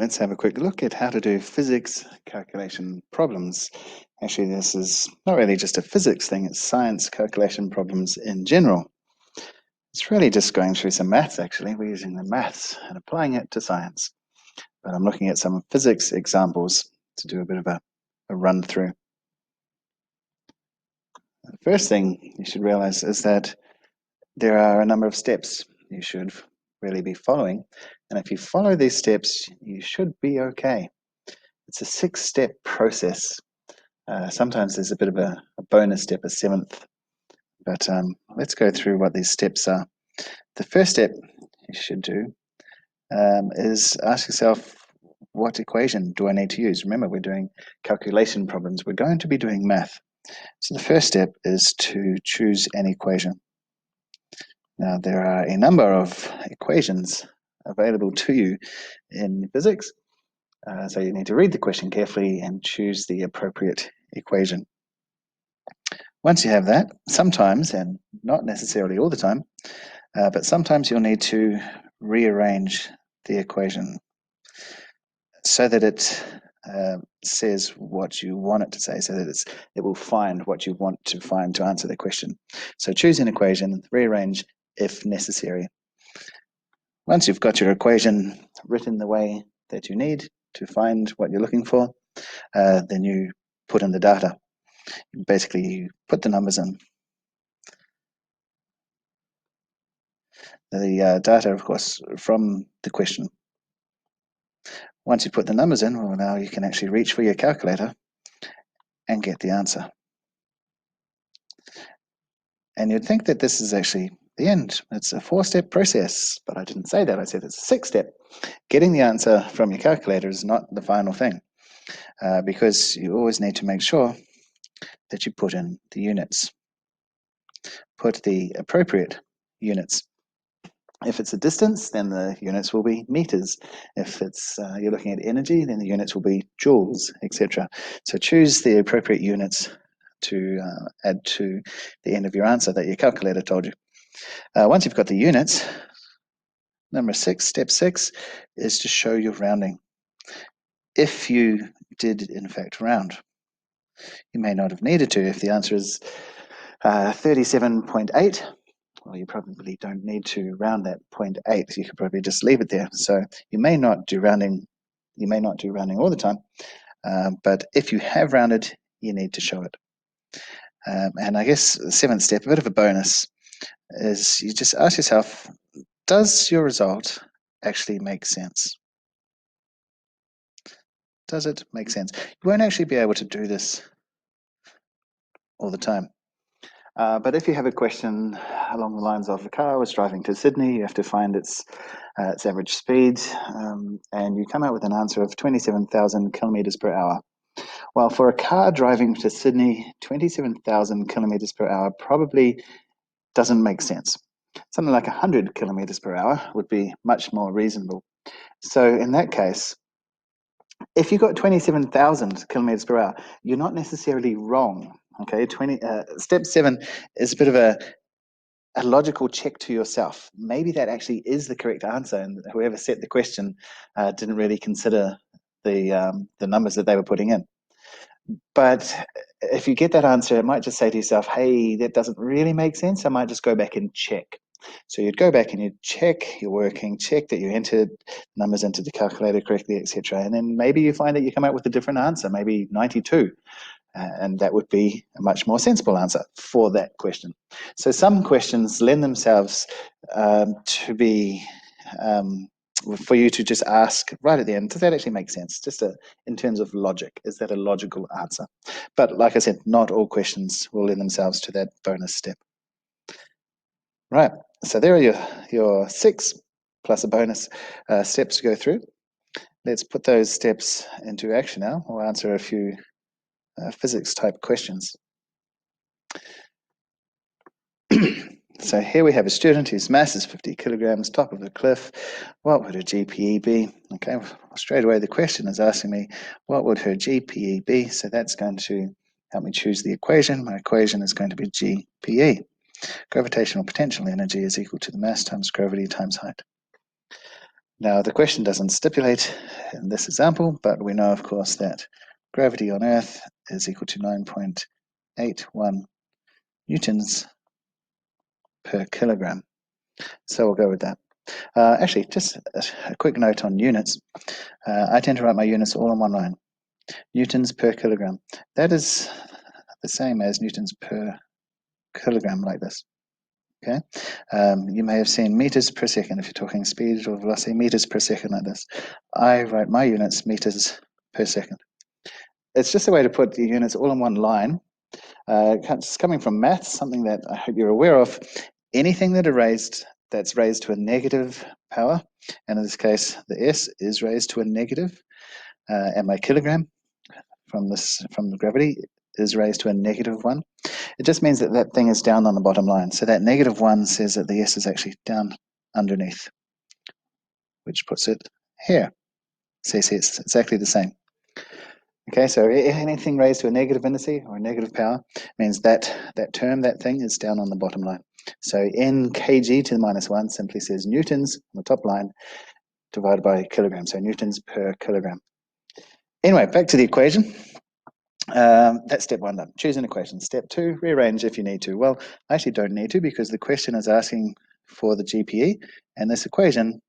let's have a quick look at how to do physics calculation problems. Actually, this is not really just a physics thing, it's science calculation problems in general. It's really just going through some maths, actually. We're using the maths and applying it to science. But I'm looking at some physics examples to do a bit of a run through. The first thing you should realize is that there are a number of steps you should really be following. And if you follow these steps, you should be okay. It's a 6-step process. Sometimes there's a bit of a bonus step, a 7th. But let's go through what these steps are. The first step you should do is ask yourself, what equation do I need to use? Remember, we're doing calculation problems. We're going to be doing math. So the first step is to choose an equation. Now, there are a number of equations available to you in physics. So you need to read the question carefully and choose the appropriate equation. Once you have that, sometimes, and not necessarily all the time, but sometimes you'll need to rearrange the equation so that it says what you want it to say, so that it will find what you want to find to answer the question. So choose an equation, rearrange if necessary. Once you've got your equation written the way that you need to find what you're looking for, then you put in the data. Basically, you put the numbers in. The data, of course, from the question. Once you put the numbers in, well, now you can actually reach for your calculator and get the answer. And you'd think that this is actually the end. It's a 4-step process, but I didn't say that. I said it's a 6-step. Getting the answer from your calculator is not the final thing, because you always need to make sure that you put in the units. Put the appropriate units. If it's a distance, then the units will be meters. If it's you're looking at energy, then the units will be joules, etc. So choose the appropriate units to add to the end of your answer that your calculator told you. Once you've got the units, number 6, step 6, is to show your rounding. If you did in fact round, you may not have needed to. If the answer is 37.8, well, you probably don't need to round that 0.8. You could probably just leave it there. So you may not do rounding. You may not do rounding all the time, but if you have rounded, you need to show it. And I guess the 7th step, a bit of a bonus, is you just ask yourself, does your result actually make sense? Does it make sense? You won't actually be able to do this all the time. But if you have a question along the lines of a car was driving to Sydney, you have to find its average speed, and you come out with an answer of 27,000 kilometers per hour. Well, for a car driving to Sydney, 27,000 kilometers per hour probably doesn't make sense. Something like 100 kilometers per hour would be much more reasonable. So in that case, if you got 27,000 kilometers per hour, you're not necessarily wrong. Okay, step 7 is a bit of a logical check to yourself. Maybe that actually is the correct answer, and whoever set the question didn't really consider the numbers that they were putting in. But if you get that answer, it might just say to yourself, hey, that doesn't really make sense. I might just go back and check. So you'd go back and you'd check your working, check that you entered numbers into the calculator correctly, etc. And then maybe you find that you come out with a different answer, maybe 92. And that would be a much more sensible answer for that question. So some questions lend themselves to be for you to just ask right at the end, does that actually make sense? Just in terms of logic, is that a logical answer? But like I said, not all questions will lend themselves to that bonus step. Right, so there are your 6 plus a bonus steps to go through. Let's put those steps into action now. We'll answer a few physics type questions. So here we have a student whose mass is 50 kilograms, top of a cliff. What would her GPE be? Okay, straight away the question is asking me, what would her GPE be? So that's going to help me choose the equation. My equation is going to be GPE. Gravitational potential energy is equal to the mass times gravity times height. Now, the question doesn't stipulate in this example, but we know, of course, that gravity on Earth is equal to 9.81 newtons per kilogram. So we'll go with that. Actually, just a quick note on units. I tend to write my units all on one line. Newtons per kilogram. That is the same as newtons per kilogram, like this. Okay. You may have seen meters per second if you're talking speed or velocity, meters per second, like this. I write my units meters per second. It's just a way to put the units all in one line. It's coming from maths, something that I hope you're aware of. Anything that's raised to a negative power, and in this case, the S is raised to a negative, and my kilogram from the gravity is raised to a -1. It just means that that thing is down on the bottom line. So that -1 says that the S is actually down underneath, which puts it here. See, it's exactly the same. Okay, so anything raised to a negative indice or a negative power means that that thing is down on the bottom line. So n kg to the -1 simply says newtons on the top line divided by kilograms, so newtons per kilogram. Anyway, back to the equation. That's step 1 done. Choose an equation. Step 2, rearrange if you need to. Well, I actually don't need to because the question is asking for the GPE, and this equation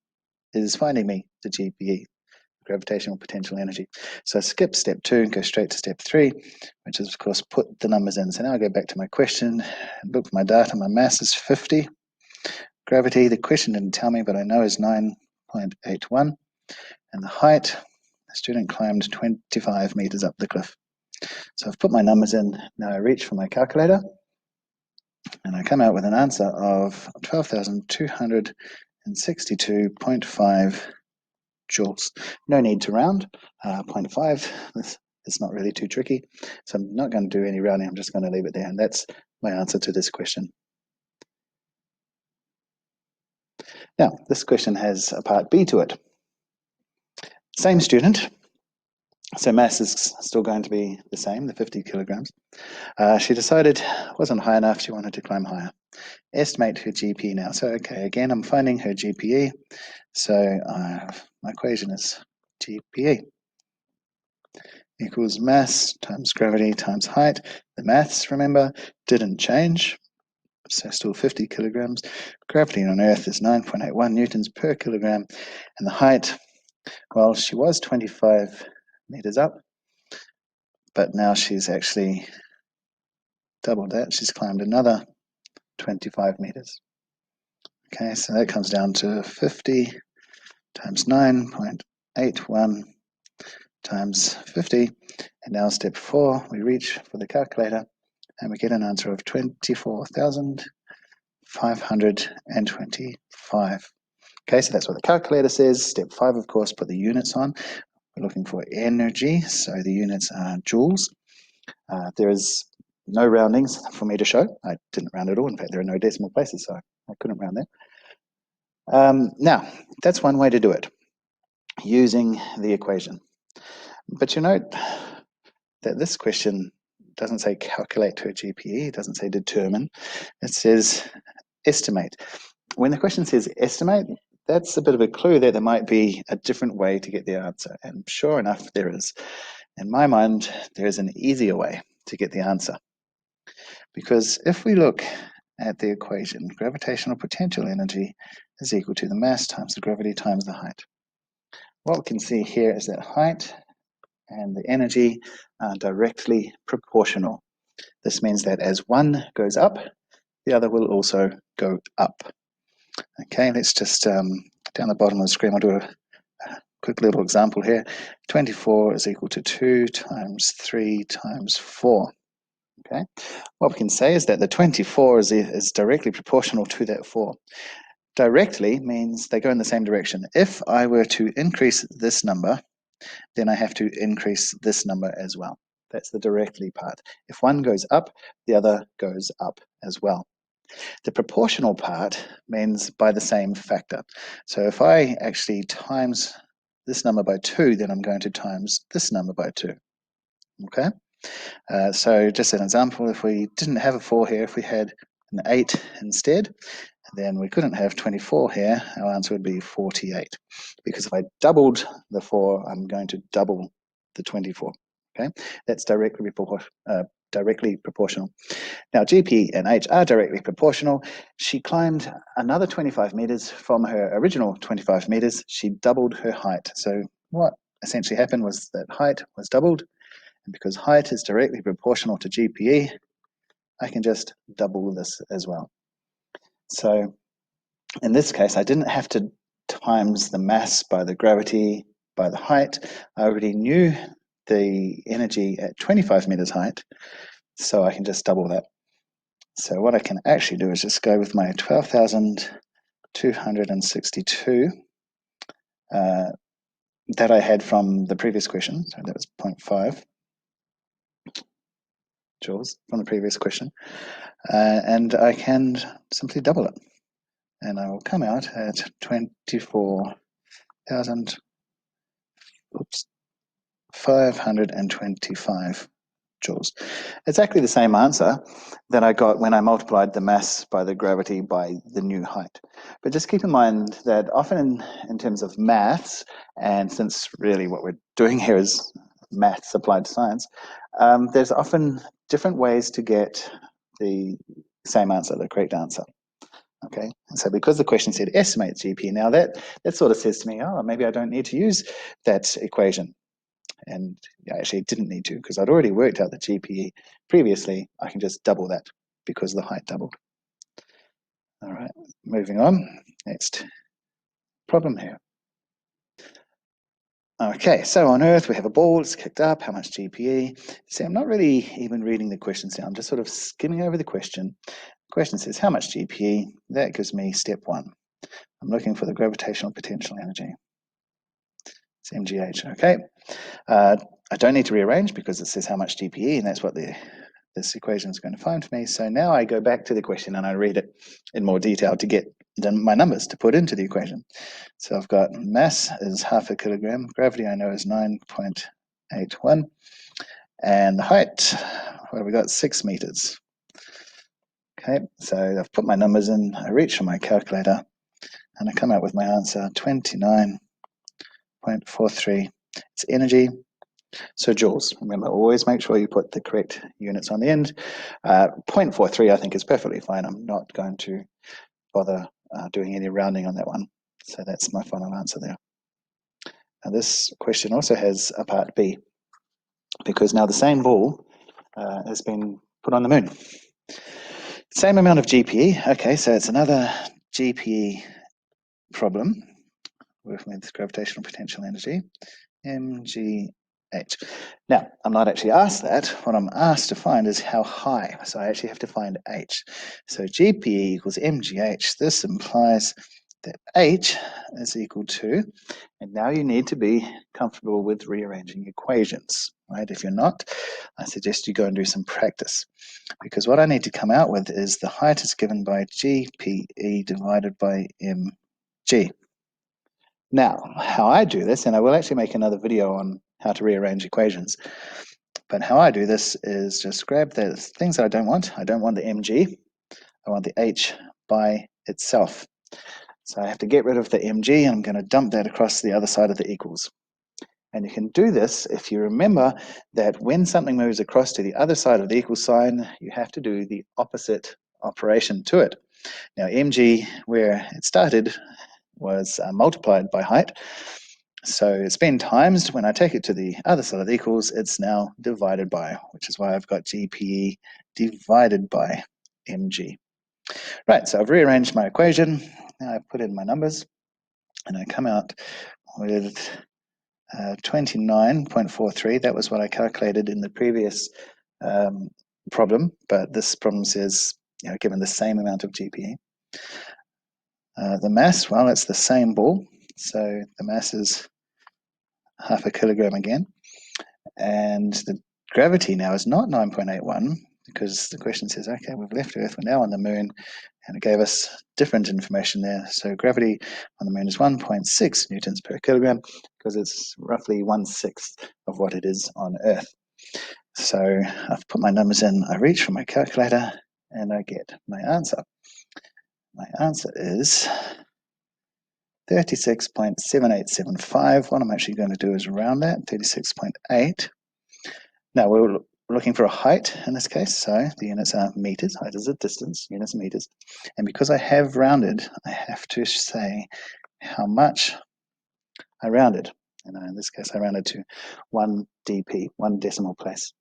is finding me the GPE, gravitational potential energy. So I skip step 2 and go straight to step 3, which is, of course, put the numbers in. So now I go back to my question, look for my data. My mass is 50. Gravity, the question didn't tell me, but I know is 9.81. And the height, the student climbed 25 meters up the cliff. So I've put my numbers in. Now I reach for my calculator and I come out with an answer of 12,262.5 joules. No need to round. 0.5, this is not really too tricky. So I'm not going to do any rounding. I'm just going to leave it there. And that's my answer to this question. Now, this question has a part B to it. Same student. So mass is still going to be the same, the 50 kilograms. She decided it wasn't high enough. She wanted to climb higher. Estimate her GPE now. So, okay, again, I'm finding her GPE. So my equation is GPE equals mass times gravity times height. The maths, remember, didn't change. So still 50 kilograms. Gravity on Earth is 9.81 newtons per kilogram. And the height, well, she was 25 meters up, but now she's actually doubled that. She's climbed another 25 meters. Okay, so that comes down to 50 times 9.81 times 50. And now step 4, we reach for the calculator and we get an answer of 24,525. Okay, so that's what the calculator says. Step 5, of course, put the units on. We're looking for energy, so the units are joules. There is no roundings for me to show. I didn't round at all. In fact, there are no decimal places, so I couldn't round there. Now, that's one way to do it, using the equation. But you note that this question doesn't say calculate her GPE, it doesn't say determine, it says estimate. When the question says estimate, that's a bit of a clue that there might be a different way to get the answer. And sure enough, there is. In my mind, there is an easier way to get the answer. Because if we look at the equation, gravitational potential energy is equal to the mass times the gravity times the height. What we can see here is that height and the energy are directly proportional. This means that as one goes up, the other will also go up. Okay, let's just, down the bottom of the screen, I'll do a quick little example here. 24 is equal to 2 times 3 times 4. Okay, what we can say is that the 24 is directly proportional to that 4. Directly means they go in the same direction. If I were to increase this number, then I have to increase this number as well. That's the directly part. If one goes up, the other goes up as well. The proportional part means by the same factor. So if I actually times this number by 2, then I'm going to times this number by 2. Okay? So just an example, if we didn't have a 4 here, if we had an 8 instead, then we couldn't have 24 here. Our answer would be 48. Because if I doubled the 4, I'm going to double the 24. Okay, that's directly proportional. Now, GP and H are directly proportional. She climbed another 25 meters from her original 25 meters. She doubled her height. So what essentially happened was that height was doubled. And because height is directly proportional to GPE, I can just double this as well. So in this case, I didn't have to times the mass by the gravity by the height. I already knew the energy at 25 meters height, so I can just double that. So what I can actually do is just go with my 12,262 that I had from the previous question. So that was 0.5 joules from the previous question. And I can simply double it. And I will come out at 24,525 joules. Exactly the same answer that I got when I multiplied the mass by the gravity by the new height. But just keep in mind that often in terms of maths, and since really what we're doing here is maths applied to science, there's often different ways to get the same answer, the correct answer. Okay, and so because the question said estimate GP, now that sort of says to me, oh, maybe I don't need to use that equation. And I actually didn't need to because I'd already worked out the GPE previously. I can just double that because the height doubled. All right, moving on. Next problem here. Okay, so on Earth we have a ball, it's kicked up, how much GPE? See, I'm not really even reading the questions now, I'm just sort of skimming over the question. The question says, how much GPE? That gives me step 1. I'm looking for the gravitational potential energy. It's MGH, okay. I don't need to rearrange because it says how much GPE, and that's what this equation is going to find for me. So now I go back to the question and I read it in more detail to get my numbers to put into the equation. So I've got mass is 0.5 kilogram, gravity I know is 9.81, and the height, what have we got, 6 meters. Okay, so I've put my numbers in, I reach for my calculator, and I come out with my answer, 29.43. It's energy. So joules, remember, always make sure you put the correct units on the end. 0.43 I think is perfectly fine. I'm not going to bother doing any rounding on that one. So that's my final answer there. Now this question also has a part B, because now the same ball has been put on the moon. Same amount of GPE. Okay, so it's another GPE problem with gravitational potential energy, mg. Now, I'm not actually asked that. What I'm asked to find is how high. So I actually have to find h. So GPE equals mgh. This implies that h is equal to, and now you need to be comfortable with rearranging equations, right? If you're not, I suggest you go and do some practice. Because what I need to come out with is the height is given by GPE divided by mg. Now, how I do this, and I will actually make another video on how to rearrange equations, but how I do this is just grab the things that I don't want. I don't want the mg, I want the h by itself. So I have to get rid of the mg, and I'm going to dump that across the other side of the equals. And you can do this if you remember that when something moves across to the other side of the equal sign, you have to do the opposite operation to it. Now, mg, where it started, was multiplied by height. So it's been times. When I take it to the other side of the equals, it's now divided by, which is why I've got GPE divided by mg. Right, so I've rearranged my equation. Now I put in my numbers, and I come out with 29.43. That was what I calculated in the previous problem, but this problem says, given the same amount of GPE. The mass, well, it's the same ball, so the mass is 0.5 kilogram again. And the gravity now is not 9.81, because the question says, okay, we've left Earth, we're now on the moon, and it gave us different information there. So gravity on the moon is 1.6 newtons per kilogram, because it's roughly 1/6 of what it is on Earth. So I've put my numbers in, I reach for my calculator, and I get my answer. my answer is 36.7875. What I'm actually going to do is round that, 36.8. Now we're looking for a height in this case, so the units are meters. Height is a distance, units are meters. And because I have rounded, I have to say how much I rounded. And in this case, I rounded to 1 dp, 1 decimal place.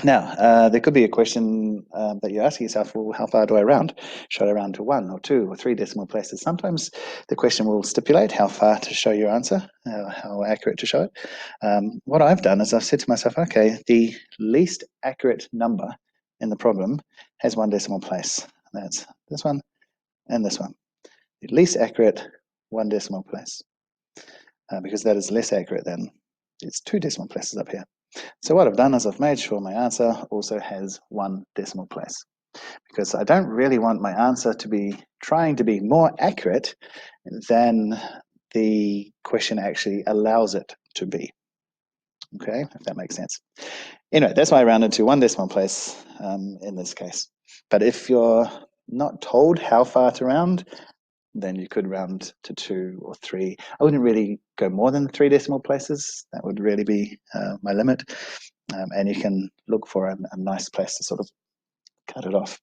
Now, there could be a question that you're asking yourself, well, how far do I round? Should I round to 1 or 2 or 3 decimal places? Sometimes the question will stipulate how far to show your answer, how accurate to show it. What I've done is I've said to myself, okay, the least accurate number in the problem has 1 decimal place. That's this one and this one. The least accurate 1 decimal place, because that is less accurate than it's 2 decimal places up here. So what I've done is I've made sure my answer also has 1 decimal place, because I don't really want my answer to be trying to be more accurate than the question actually allows it to be. Okay, if that makes sense. Anyway, that's why I rounded to 1 decimal place in this case. But if you're not told how far to round, then you could round to 2 or 3. I wouldn't really go more than 3 decimal places. That would really be my limit. And you can look for a nice place to sort of cut it off.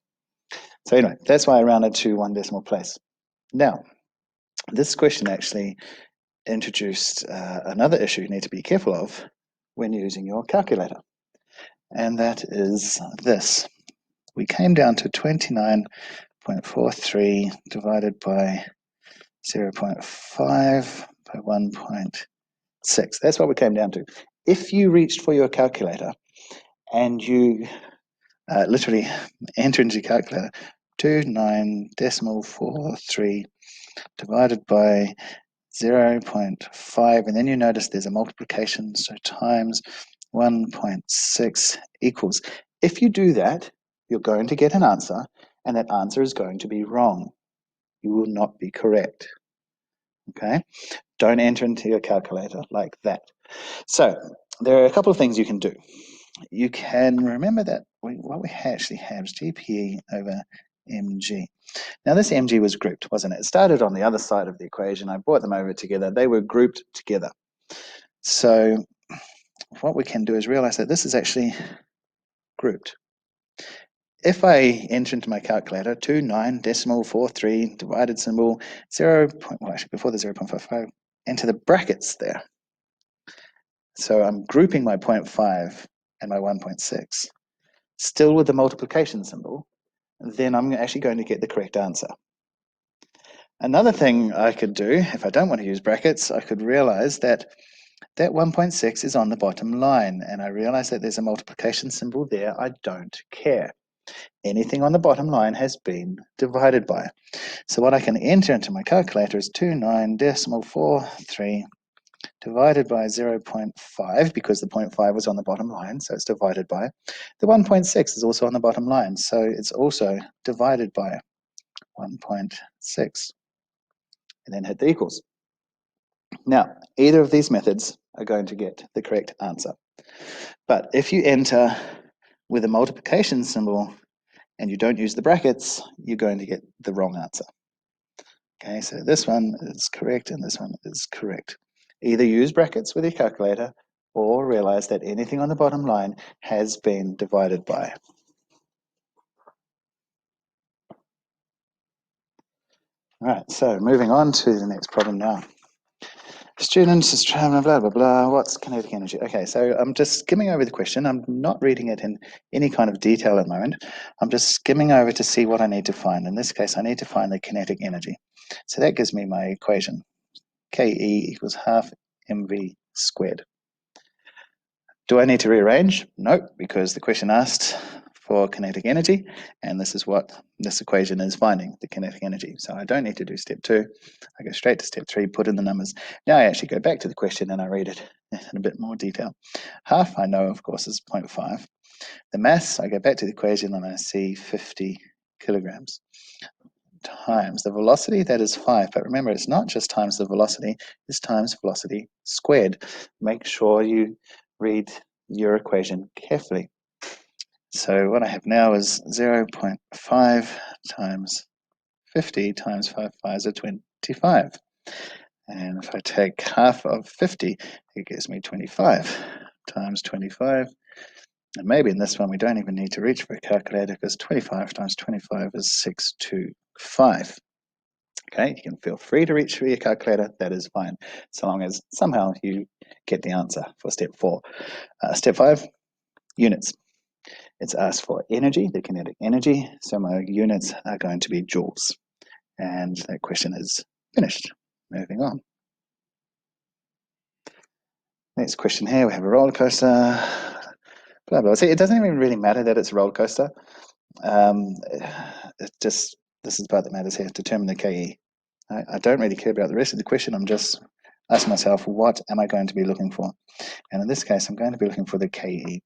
So anyway, that's why I rounded to 1 decimal place. Now, this question actually introduced another issue you need to be careful of when using your calculator. And that is this. We came down to 29.43 divided by 0.5 by 1.6. That's what we came down to. If you reached for your calculator and you literally enter into your calculator 29.43 divided by 0.5, and then you notice there's a multiplication, so times 1.6 equals. If you do that, you're going to get an answer, and that answer is going to be wrong. You will not be correct. Okay? Don't enter into your calculator like that. So there are a couple of things you can do. You can remember that what we actually have is GPE over mg. Now this mg was grouped, wasn't it? It started on the other side of the equation. I brought them over together. They were grouped together. So what we can do is realize that this is actually grouped. If I enter into my calculator 29.43 divided symbol 0. Well, actually before the 0.55, enter the brackets there. So I'm grouping my 0.5 and my 1.6, still with the multiplication symbol, then I'm actually going to get the correct answer. Another thing I could do, if I don't want to use brackets, I could realize that 1.6 is on the bottom line, and I realize that there's a multiplication symbol there. I don't care. Anything on the bottom line has been divided by. So what I can enter into my calculator is 29.43 divided by 0.5, because the 0.5 was on the bottom line, so it's divided by. The 1.6 is also on the bottom line, so it's also divided by 1.6. And then hit the equals. Now, either of these methods are going to get the correct answer. But if you enter with a multiplication symbol and you don't use the brackets, you're going to get the wrong answer. Okay, so this one is correct and this one is correct. Either use brackets with your calculator or realize that anything on the bottom line has been divided by. All right, so moving on to the next problem now. Students is traveling, blah, blah, blah. What's kinetic energy? Okay, so I'm just skimming over the question. I'm not reading it in any kind of detail at the moment. I'm just skimming over to see what I need to find. In this case, I need to find the kinetic energy. So that gives me my equation. Ke equals half mv squared. Do I need to rearrange? No, because the question asked for kinetic energy, and this is what this equation is finding, the kinetic energy. So I don't need to do step 2. I go straight to step 3, put in the numbers. Now I actually go back to the question and I read it in a bit more detail. Half I know, of course, is 0.5. The mass, I go back to the equation and I see 50 kilograms. Times the velocity, that is 5. But remember, it's not just times the velocity, it's times velocity squared. Make sure you read your equation carefully. So what I have now is 0.5 times 50 times 5 5s are 25. And if I take half of 50, it gives me 25 times 25. And maybe in this one, we don't even need to reach for a calculator because 25 times 25 is 625. Okay, you can feel free to reach for your calculator. That is fine, so long as somehow you get the answer for step 4. Step 5, units. It's asked for energy, the kinetic energy, so my units are going to be joules. And that question is finished. Moving on. Next question here, we have a roller coaster. Blah, blah. See, it doesn't even really matter that it's a roller coaster. It just, this is the part that matters here, determine the KE. I don't really care about the rest of the question. I'm just asking myself, what am I going to be looking for? And in this case, I'm going to be looking for the KE.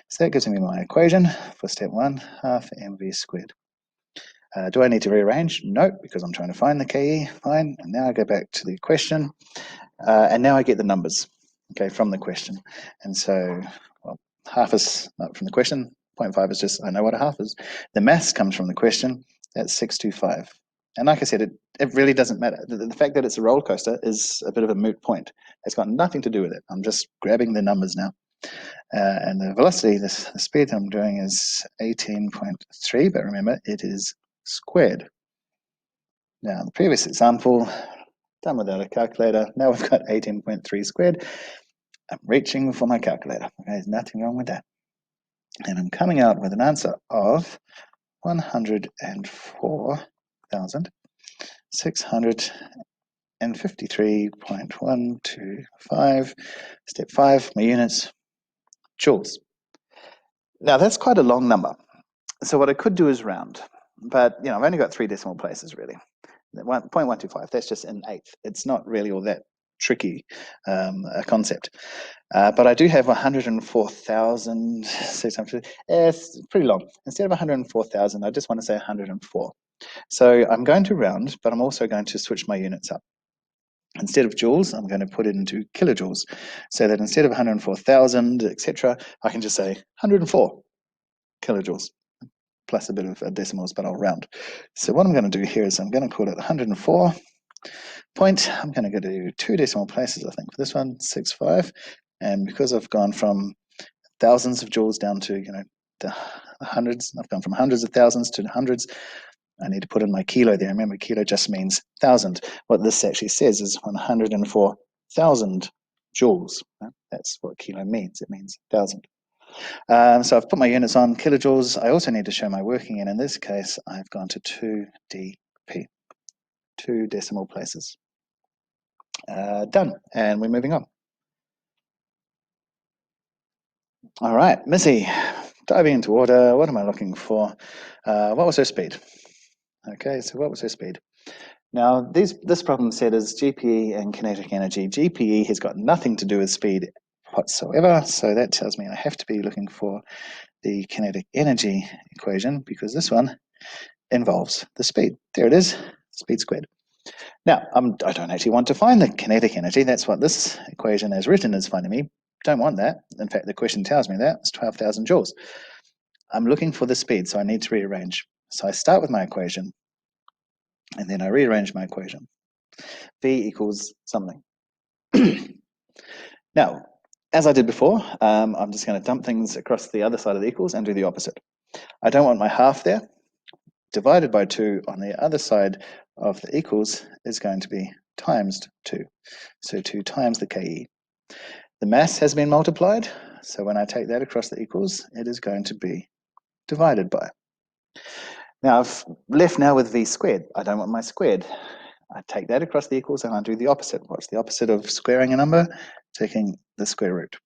So that gives me my equation for step 1, half mv squared. Do I need to rearrange? No, because I'm trying to find the KE. Fine. And now I go back to the question. And now I get the numbers, okay, from the question. And so, well, half is from the question. 0.5 is just, I know what a half is. The maths comes from the question. That's 625. And like I said, it really doesn't matter. The fact that it's a roller coaster is a bit of a moot point. It's got nothing to do with it. I'm just grabbing the numbers now. And the velocity, the speed that I'm doing is 18.3, but remember, it is squared. Now, the previous example, done without a calculator. Now we've got 18.3 squared. I'm reaching for my calculator. Okay, there's nothing wrong with that. And I'm coming out with an answer of 104,653.125. Step 5, my units, joules. Now that's quite a long number. So what I could do is round. But I've only got 3 decimal places really. 0.125, that's just an eighth. It's not really all that tricky a concept. But I do have 104,600. It's pretty long. Instead of 104,000, I just want to say 104. So I'm going to round, but I'm also going to switch my units up. Instead of joules, I'm going to put it into kilojoules, so that instead of 104,000, etc., I can just say 104 kilojoules, plus a bit of decimals, but I'll round. So what I'm going to do here is I'm going to call it 104. I'm going to go to 2 decimal places, I think, for this one, 6.5. And because I've gone from thousands of joules down to, the hundreds, I've gone from hundreds of thousands to hundreds, I need to put in my kilo there. Remember, kilo just means 1,000. What this actually says is 104,000 joules. That's what kilo means. It means 1,000. So I've put my units on kilojoules. I also need to show my working, and in this case, I've gone to 2 dp, 2 decimal places. Done, and we're moving on. All right, Missy, diving into water. What am I looking for? What was her speed? Okay, so what was her speed? Now, this problem set is GPE and kinetic energy. GPE has got nothing to do with speed whatsoever, so that tells me I have to be looking for the kinetic energy equation, because this one involves the speed. There it is, speed squared. Now, I don't actually want to find the kinetic energy. That's what this equation as written is finding me. Don't want that. In fact, the question tells me that. It's 12,000 joules. I'm looking for the speed, so I need to rearrange. So I start with my equation, and then I rearrange my equation. V equals something. Now, as I did before, I'm just going to dump things across the other side of the equals and do the opposite. I don't want my half there. Divided by 2 on the other side of the equals is going to be times 2. So 2 times the KE. The mass has been multiplied, so when I take that across the equals, it is going to be divided by. Now I've left now with V squared. I don't want my squared. I take that across the equals and I do the opposite. What's the opposite of squaring a number? Taking the square root.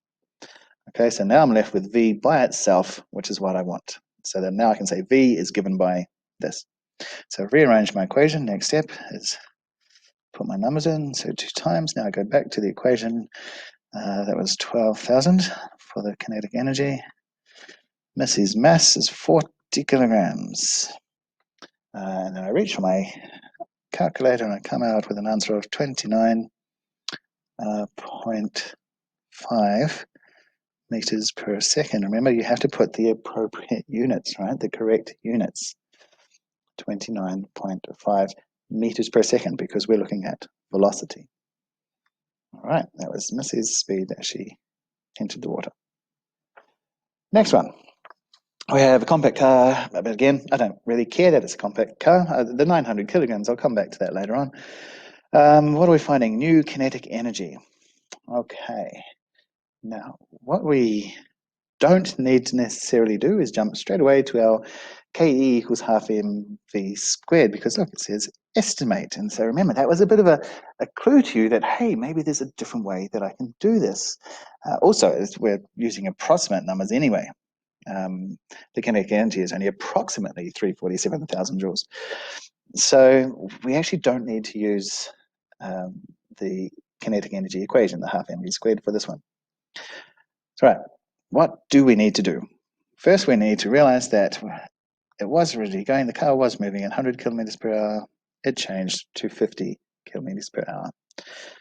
Okay, so now I'm left with V by itself, which is what I want. So then now I can say V is given by this. So rearrange my equation. Next step is put my numbers in. So 2 times. Now I go back to the equation. That was 12,000 for the kinetic energy. Missy's mass is 40 kilograms. And then I reach for my calculator and I come out with an answer of 29.5 meters per second. Remember, you have to put the appropriate units, right? The correct units. 29.5 meters per second, because we're looking at velocity. All right, that was Missy's speed as she entered the water. Next one. We have a compact car, but again, I don't really care that it's a compact car. The 900 kilograms, I'll come back to that later on. What are we finding? New kinetic energy. Okay. Now, what we don't need to necessarily do is jump straight away to our Ke equals half mv squared, because look, it says estimate. And so remember, that was a bit of a clue to you that, hey, maybe there's a different way that I can do this. Also, we're using approximate numbers anyway. The kinetic energy is only approximately 347,000 joules. So we actually don't need to use the kinetic energy equation, the half mv squared, for this one. So, right, what do we need to do? First, we need to realize that it was already going, the car was moving at 100 kilometers per hour. It changed to 50 kilometers per hour.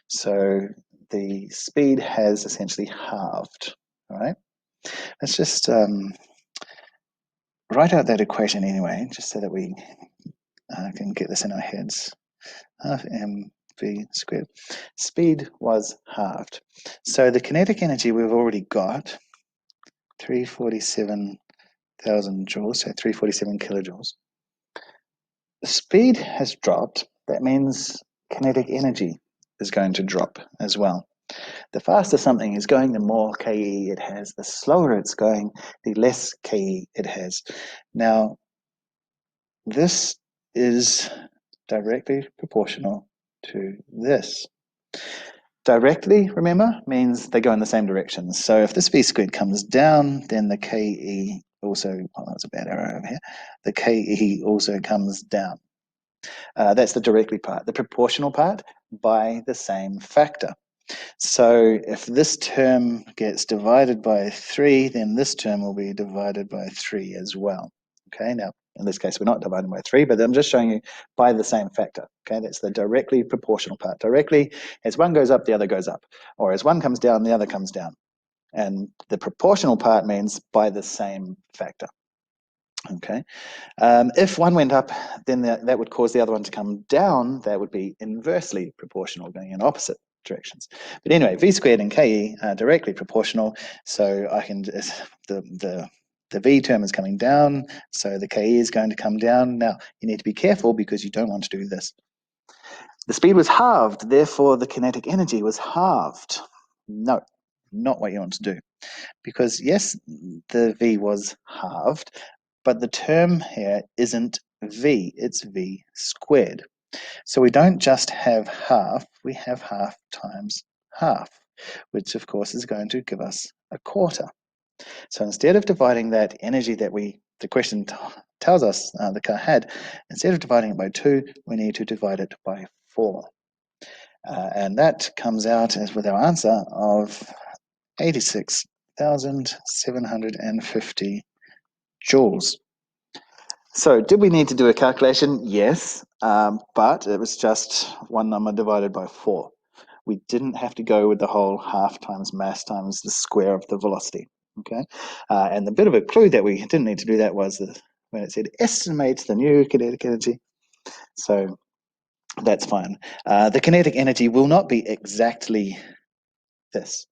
So the speed has essentially halved. All right, let's just write out that equation anyway, just so that we can get this in our heads. Half mv squared. Speed was halved. So the kinetic energy we've already got, 347,000 joules, so 347 kilojoules. The speed has dropped. That means kinetic energy is going to drop as well. The faster something is going, the more Ke it has. The slower it's going, the less Ke it has. Now, this is directly proportional to this. Directly, remember, means they go in the same direction. So if this v squared comes down, then the Ke also, oh, that's a bad arrow over here, the Ke also comes down. That's the directly part. The proportional part, by the same factor. So if this term gets divided by 3, then this term will be divided by 3 as well. Okay, now in this case we're not dividing by 3, but I'm just showing you by the same factor. Okay, that's the directly proportional part. Directly, as one goes up, the other goes up. Or as one comes down, the other comes down. And the proportional part means by the same factor. Okay, if one went up, then that would cause the other one to come down. That would be inversely proportional, going in opposite directions. But anyway, v squared and Ke are directly proportional, so I can the v term is coming down, so the Ke is going to come down. Now you need to be careful, because you don't want to do this. The speed was halved, therefore the kinetic energy was halved. No, not what you want to do, because yes, the v was halved, but the term here isn't v, it's v squared. So we don't just have half, we have half times half, which of course is going to give us a quarter. So instead of dividing that energy that the question tells us the car had, instead of dividing it by 2, we need to divide it by 4. And that comes out as with our answer of 86,750 joules. So did we need to do a calculation? Yes, but it was just one number divided by 4. We didn't have to go with the whole half times mass times the square of the velocity. Okay, and the bit of a clue that we didn't need to do that was when it said estimate the new kinetic energy. So that's fine. The kinetic energy will not be exactly this,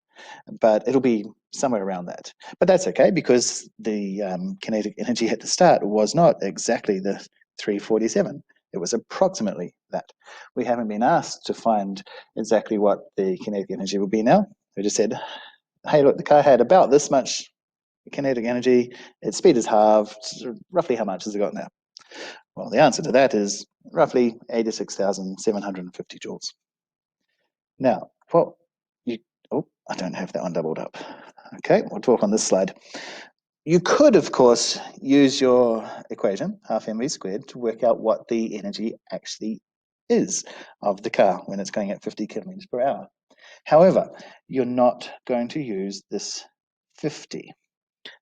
but it'll be somewhere around that. But that's okay, because the kinetic energy at the start was not exactly the 347. It was approximately that. We haven't been asked to find exactly what the kinetic energy will be now. We just said, hey, look, the car had about this much kinetic energy. Its speed is halved. Roughly how much has it got now? Well, the answer to that is roughly 86,750 joules. Now, what oh, I don't have that one doubled up. Okay, we'll talk on this slide. You could, of course, use your equation, half mv squared, to work out what the energy actually is of the car when it's going at 50 kilometers per hour. However, you're not going to use this 50.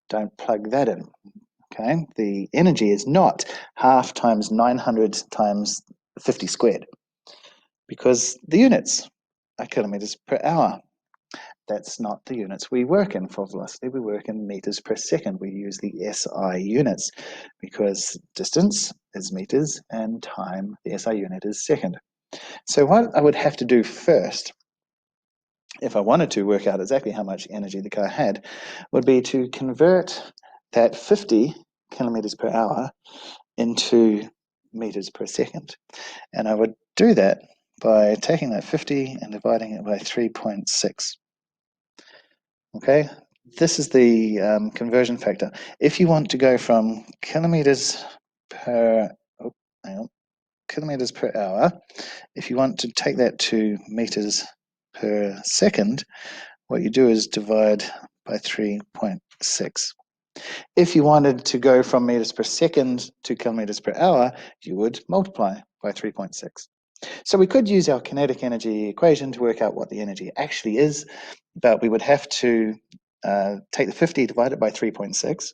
Don't plug that in. Okay, the energy is not half times 900 times 50 squared, because the units are kilometers per hour. that's not the units we work in for velocity. We work in meters per second. We use the SI units because distance is meters and time, the SI unit, is second. So what I would have to do first, if I wanted to work out exactly how much energy the car had, would be to convert that 50 kilometers per hour into meters per second. And I would do that by taking that 50 and dividing it by 3.6. Okay, this is the conversion factor. If you want to go from kilometers per, oh, hang on, kilometers per hour, if you want to take that to meters per second, what you do is divide by 3.6. If you wanted to go from meters per second to kilometers per hour, you would multiply by 3.6. So we could use our kinetic energy equation to work out what the energy actually is, but we would have to take the 50 divided by 3.6,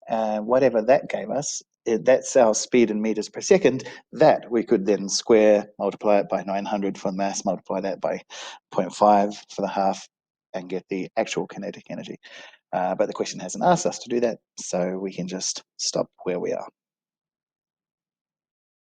and whatever that gave us, that's our speed in meters per second. That we could then square, multiply it by 900 for the mass, multiply that by 0.5 for the half, and get the actual kinetic energy. But the question hasn't asked us to do that, so we can just stop where we are.